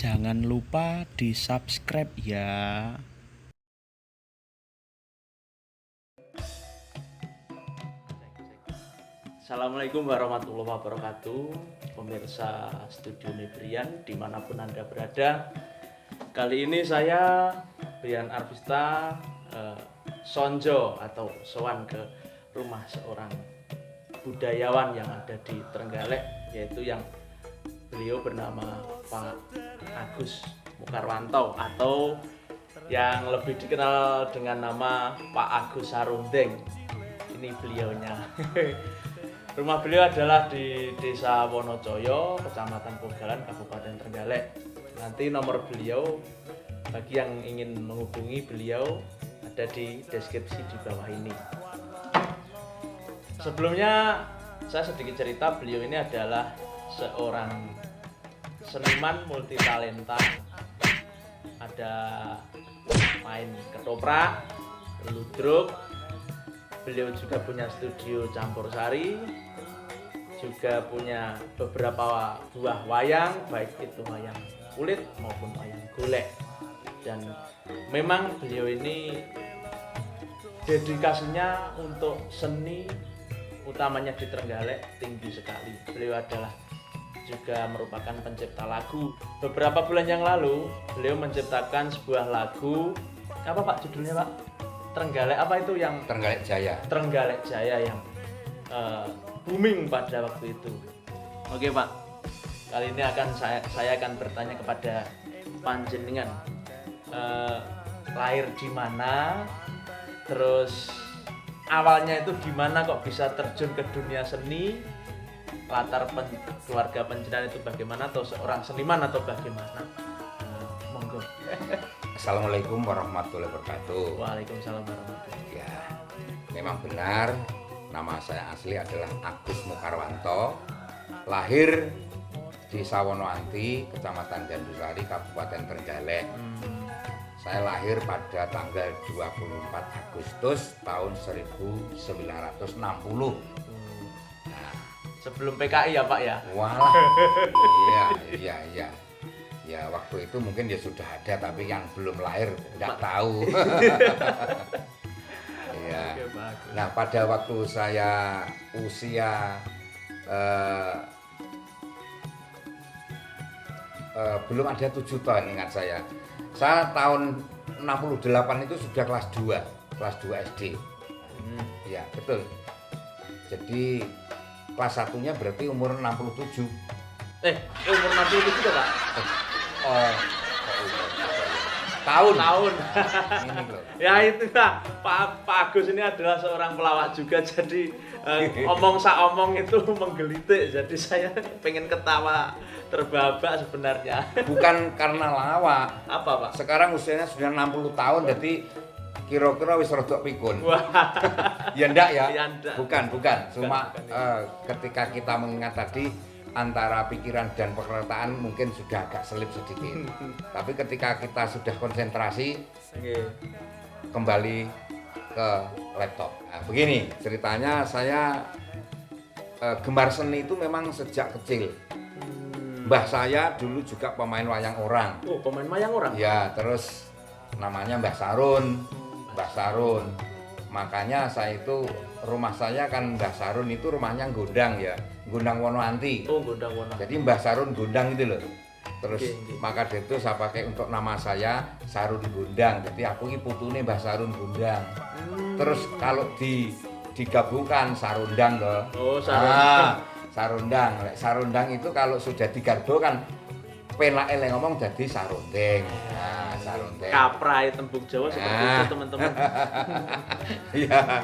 Jangan lupa di-subscribe ya. Assalamualaikum warahmatullahi wabarakatuh, pemirsa Studio Brian dimanapun Anda berada. Kali ini saya Brian Arvista sonjo atau sowan ke rumah seorang budayawan yang ada di Trenggalek, yaitu yang beliau bernama Pak Agus Mukarwanto atau yang lebih dikenal dengan nama Pak Agus Sarundeng. Ini beliaunya. Rumah beliau adalah di Desa Wonocoyo, Kecamatan Pogalan, Kabupaten Trenggalek. Nanti nomor beliau bagi yang ingin menghubungi beliau ada di deskripsi di bawah ini. Sebelumnya saya sedikit cerita, beliau ini adalah seorang seniman multitalenta. Ada main ketoprak, ludruk. Beliau juga punya studio campur sari, juga punya beberapa buah wayang, baik itu wayang kulit maupun wayang golek. Dan memang beliau ini dedikasinya untuk seni, utamanya di Trenggalek, tinggi sekali. Beliau adalah juga merupakan pencipta lagu. Beberapa bulan yang lalu beliau menciptakan sebuah lagu, apa Pak judulnya Pak? Trenggalek apa itu yang Trenggalek Jaya. Trenggalek Jaya yang booming pada waktu itu. Oke Pak, kali ini saya akan bertanya kepada panjenengan, lahir di mana, terus awalnya itu gimana kok bisa terjun ke dunia seni, latar keluarga panjenengan itu bagaimana, atau seorang seniman atau bagaimana? Monggo. Assalamualaikum warahmatullahi wabarakatuh. Waalaikumsalam warahmatullahi wabarakatuh. Ya, memang benar nama saya asli adalah Agus Mukarwanto. Lahir di Sawonoanti, Kecamatan Gandusari, Kabupaten Trenggalek. Saya lahir pada tanggal 24 Agustus tahun 1960. Nah, sebelum PKI ya Pak ya? walah. Iya. Ya waktu itu mungkin ya sudah ada, tapi yang belum lahir nggak tahu. Ya. Nah pada waktu saya usia belum ada 7 tahun, ingat saya tahun 68 itu sudah kelas 2 SD. Ya betul. Jadi kelas 1-nya berarti umur 67. Umur 67 juga Pak? Tahun. Ini loh. Ya itu Pak Agus ini adalah seorang pelawak juga, jadi omong itu menggelitik, jadi saya pengen ketawa terbahak sebenarnya. Bukan karena lawak. Apa Pak? Sekarang usianya sudah 60 tahun, jadi kira-kira wis rodok pikun. Wah. Ya ndak ya? Ya, ndak. Bukan. Cuma ketika kita mengingat tadi, antara pikiran dan pengertaan mungkin sudah agak selip sedikit. Tapi ketika kita sudah konsentrasi, kembali ke laptop. Nah, begini ceritanya, saya gemar seni itu memang sejak kecil. Mbah saya dulu juga pemain wayang orang. Oh, pemain wayang orang? Ya, terus namanya Mbah Sarun. Makanya saya itu, rumah saya kan Mbah Sarun itu rumahnya Gondang ya, Gondang Wonoanti. Oh, Gondang Wonoanti. Jadi Mbah Sarun Gondang itu loh. Terus Okay. maka dari itu saya pakai untuk nama saya Sarun Gondang. Jadi aku ini putune Mbah Sarun Gondang. Terus kalau digabungkan Sarundang loh. Oh, Sarundang. Sarundang. Sarundang itu kalau sudah digarbo kan penake le ngomong jadi sarundeng. Nah, sarundeng. Kaprai tembung Jawa seperti itu teman-teman. Iya.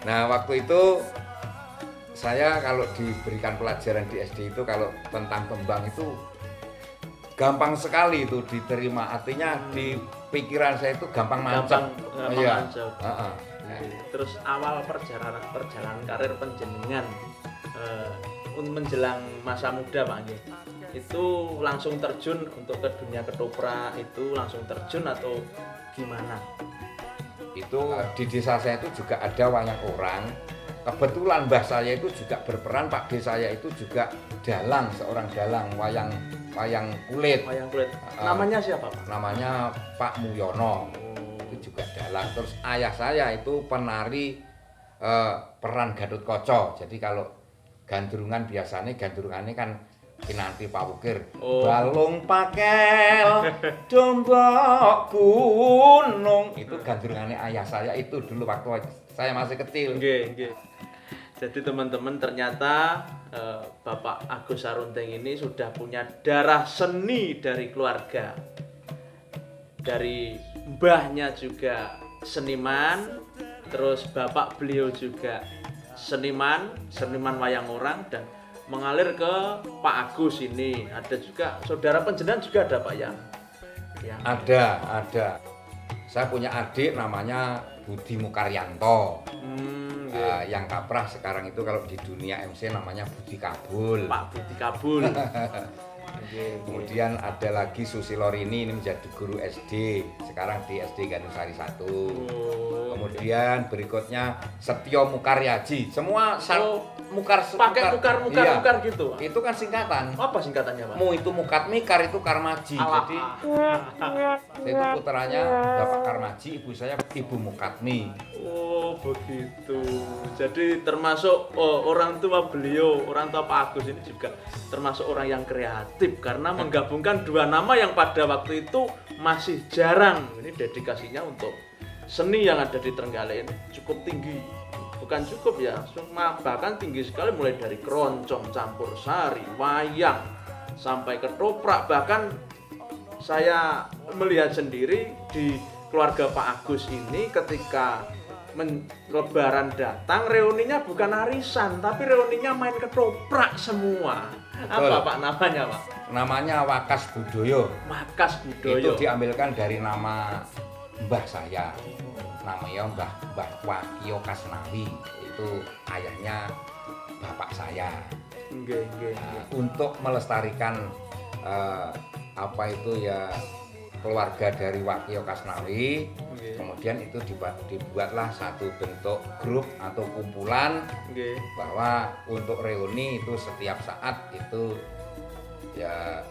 Nah, waktu itu saya kalau diberikan pelajaran di SD itu, kalau tentang kembang itu gampang sekali itu diterima. Artinya di pikiran saya itu gampang mancap. Iya. Terus awal perjalanan karir panjenengan menjelang masa muda Pak Nggih, itu langsung terjun untuk ke dunia ketoprak, itu langsung terjun atau gimana? Itu di desa saya itu juga ada wayang orang, kebetulan mbah saya itu juga berperan, Pak D saya itu juga dalang, seorang dalang wayang kulit. Wayang kulit. Namanya siapa, Pak? Namanya Pak Muyono. Itu juga dalang. Terus ayah saya itu penari peran Gatotkaca. Jadi kalau gandrungan biasanya gandrungannya kan Kinanti Pawukir. Balung pakel dombok gunung. Itu gandrungannya ayah saya itu dulu waktu saya masih kecil. Nggih. Jadi teman-teman ternyata Bapak Agus Sarunteng ini sudah punya darah seni dari keluarga. Dari mbahnya juga seniman, terus bapak beliau juga seniman wayang orang dan mengalir ke Pak Agus ini. Ada juga saudara penjenengan juga ada Pak yang Ada. Saya punya adik namanya Budi Mukaryanto. Yang kaprah sekarang itu kalau di dunia MC namanya Budi Kabul. Pak Budi Kabul. Kemudian ada lagi Susilorini, ini menjadi guru SD. Sekarang di SD Gandusari 1. Kemudian berikutnya Setio Mukaryaji. Semua mukar pakai mukar gitu. Itu kan singkatan. Apa singkatannya, Pak? Mu itu Mukat Mikar, itu Karmaji. Jadi itu putranya Bapak Karmaji, ibu saya Ibu Mukatmi. Oh, begitu. Jadi termasuk orang tua beliau, orang tua Pak Agus ini juga termasuk orang yang kreatif karena menggabungkan dua nama yang pada waktu itu masih jarang. Ini dedikasinya untuk seni yang ada di Trenggalek ini cukup tinggi. Bukan cukup ya, bahkan tinggi sekali, mulai dari keroncong, campur sari, wayang, sampai ketoprak. Bahkan saya melihat sendiri di keluarga Pak Agus ini ketika Lebaran datang, reuninya bukan arisan, tapi reuninya main ketoprak semua. Betul. Apa Pak namanya, Pak? Namanya Wakas Budoyo. Wakas Budoyo. Itu diambilkan dari nama mbah saya. Namanya Mbah Wakio Kasnawi. Itu ayahnya bapak saya. Nggih. Untuk melestarikan apa itu ya keluarga dari Wakio Kasnawi. Kemudian itu dibuatlah satu bentuk grup atau kumpulan bahwa untuk reuni itu setiap saat itu ya,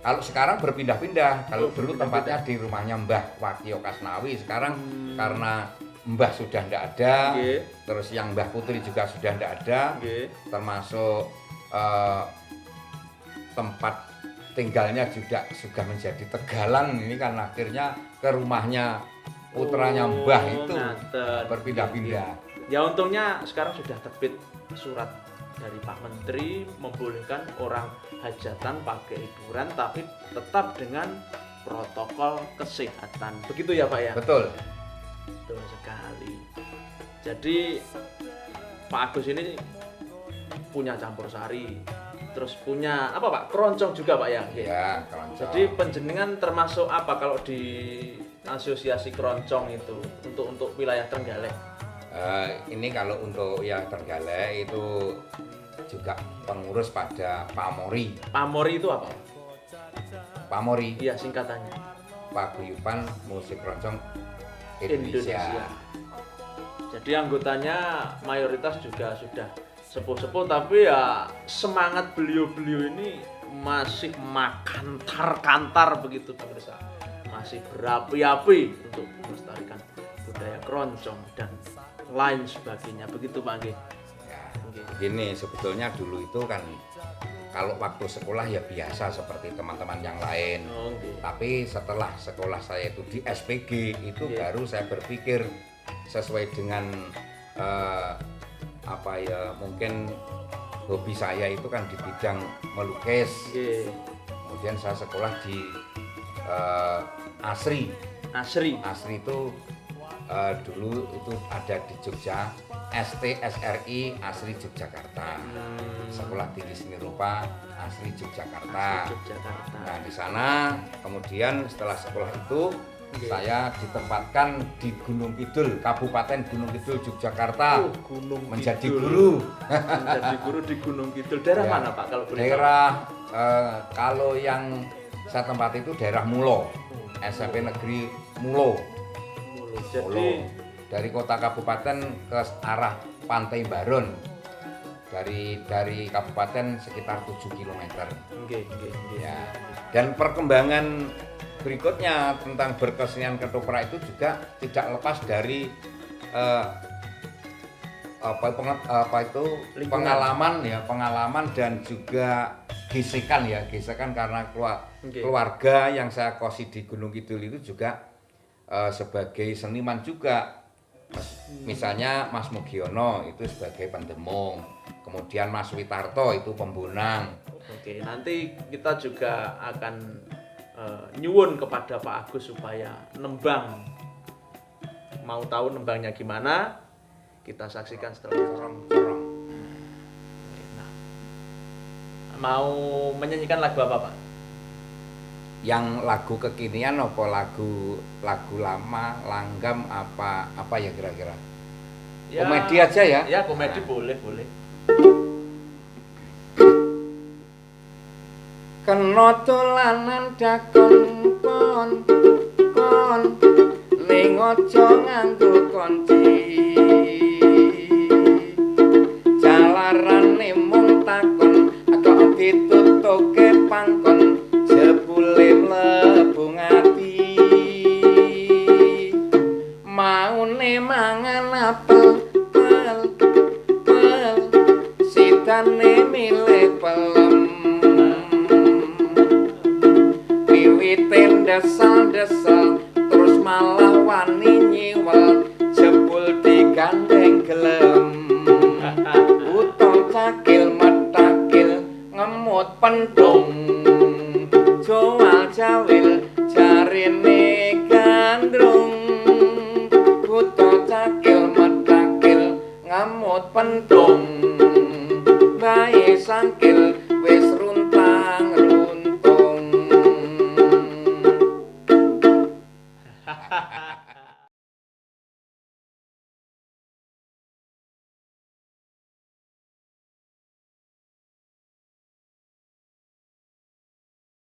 kalau sekarang berpindah-pindah. Kalau dulu tempatnya di rumahnya Mbah Wakio Kasnawi, sekarang karena Mbah sudah tidak ada, terus yang Mbah Putri juga sudah tidak ada, termasuk tempat tinggalnya juga sudah menjadi Tegalan. Ini kan akhirnya ke rumahnya putranya Mbah itu berpindah-pindah. Ya untungnya sekarang sudah terbit surat dari Pak Menteri membolehkan orang hajatan pakai hiburan tapi tetap dengan protokol kesehatan. Begitu ya Pak ya? Betul. Betul sekali. Jadi Pak Agus ini punya campur sari, terus punya apa Pak? Keroncong juga Pak ya? Ya, keroncong. Jadi penjenengan termasuk apa kalau di asosiasi keroncong itu untuk wilayah Trenggalek? Ini kalau untuk yang Trenggalek itu juga pengurus pada Pamori. Pamori itu apa? Pamori. Iya singkatannya. Paguyuban Musik Keroncong Indonesia. Jadi anggotanya mayoritas juga sudah sepuh-sepuh, tapi ya semangat beliau-beliau ini masih kantar begitu pemirsa. Masih berapi-api untuk melestarikan budaya keroncong dan lain sebagainya. Begitu Pak Nggih. Ya, begini sebetulnya dulu itu kan kalau waktu sekolah ya biasa seperti teman-teman yang lain. Tapi setelah sekolah saya itu di SPG itu baru saya berpikir sesuai dengan apa ya, mungkin hobi saya itu kan di bidang melukis. Kemudian saya sekolah di Asri itu dulu itu ada di Jogja, STSRI Asri Yogyakarta. Sekolah Tinggi Seni Rupa Asri Yogyakarta. Nah di sana kemudian setelah sekolah itu saya ditempatkan di Gunung Kidul, Kabupaten Gunung Kidul, Yogyakarta. Menjadi guru. Menjadi guru di Gunung Kidul. Daerah mana Pak kalau boleh? Daerah kalau yang saya tempat itu daerah Mulo, SMP Negeri Mulo. Jadi dari kota kabupaten ke arah Pantai Baron. Dari kabupaten sekitar 7 km. Nggih. Ya. Dan perkembangan berikutnya tentang berkesenian ketoprak itu juga tidak lepas dari pengalaman dan juga gesekan karena keluarga yang saya kosi di Gunung Kidul itu juga sebagai seniman juga. Misalnya Mas Mugiono itu sebagai pendemung, kemudian Mas Witarto itu pembunang. Oke, nanti kita juga akan nyuwun kepada Pak Agus supaya nembang. Mau tahu nembangnya gimana? Kita saksikan setelah ini. Nah, mau menyanyikan lagu apa, Pak? Yang lagu kekinian apa lagu lama langgam apa ya kira-kira? Ya, komedi aja ya? Ya, komedi boleh. Kena dolanan dakon kon ning aja nganggo kunci. Jalarane mung takon kok ditutuke pangkon jebule mlebu ngati. Maune mangan apel sidane milih pelem. Wiwiten desal terus malah wani nyiwel jebul digandeng gelem. Utang cakil metakil ngemut pentung jual jawil jarine gandrung. Utang cakil metakil ngemut pentung bae sangkil wis runtang runtung.